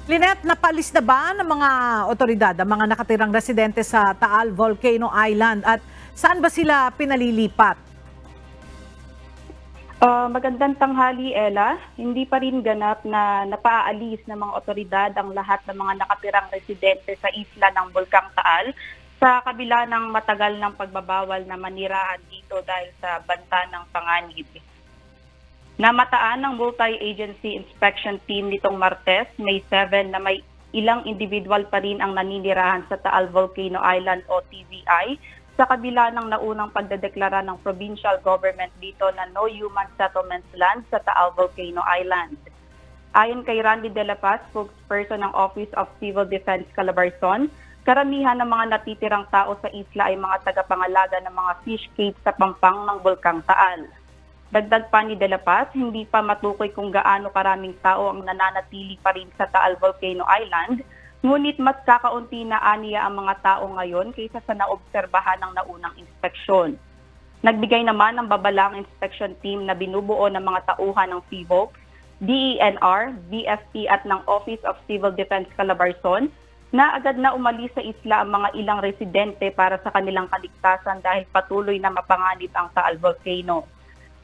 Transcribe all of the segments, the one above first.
Lynette, napalis na ba ng mga otoridad ang mga nakatirang residente sa Taal Volcano Island at saan ba sila pinalilipat? Magandang tanghali, Ella. Hindi pa rin ganap na napaalis ng mga otoridad ang lahat ng mga nakatirang residente sa isla ng Bulkang Taal sa kabila ng matagal ng pagbabawal na manirahan dito dahil sa banta ng panganib. Namataan ng multi-agency inspection team nitong Martes, May 7, na may ilang individual pa rin ang naninirahan sa Taal Volcano Island o TVI sa kabila ng naunang pagdedeklara ng provincial government dito na no human settlements land sa Taal Volcano Island. Ayon kay Randy De La Paz, spokesperson ng Office of Civil Defense Calabarzon, karamihan ng mga natitirang tao sa isla ay mga tagapangalaga ng mga fish cave sa pampang ng Bulkang Taal. Dagdag pa ni De La Paz, hindi pa matukoy kung gaano karaming tao ang nananatili pa rin sa Taal Volcano Island, ngunit mas kakaunti na aniya ang mga tao ngayon kaysa sa naobserbahan ng naunang inspeksyon. Nagbigay naman ng babalang inspection team na binubuo ng mga tauhan ng PHIVOLCS, DENR, BFP at ng Office of Civil Defense Calabarzon na agad na umalis sa isla ang mga ilang residente para sa kanilang kaligtasan dahil patuloy na mapanganib ang Taal Volcano.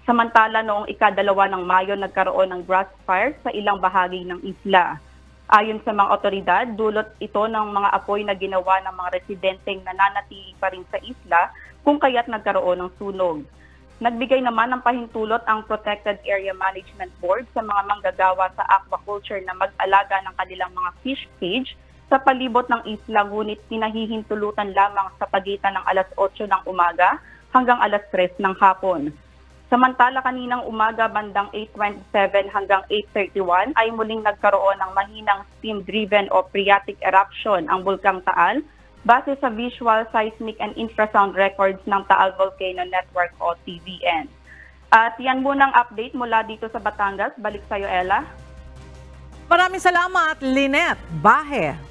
Samantala noong ika-2 ng Mayo nagkaroon ng grass fire sa ilang bahagi ng isla. Ayon sa mga otoridad, dulot ito ng mga apoy na ginawa ng mga residenteng nananatili pa rin sa isla kung kaya't nagkaroon ng sunog. Nagbigay naman ng pahintulot ang Protected Area Management Board sa mga manggagawa sa aquaculture na mag-alaga ng kanilang mga fish cage sa palibot ng isla, ngunit pinahihintulutan lamang sa pagitan ng alas 8 ng umaga hanggang alas 3 ng hapon. Samantala kaninang umaga bandang 8:27 hanggang 8:31 ay muling nagkaroon ng mahinang steam-driven o phreatic eruption ang Bulkang Taal base sa visual, seismic and infrasound records ng Taal Volcano Network o TVN. At yan munang update mula dito sa Batangas. Balik sa iyo, Ella. Maraming salamat, Lynette Bahe.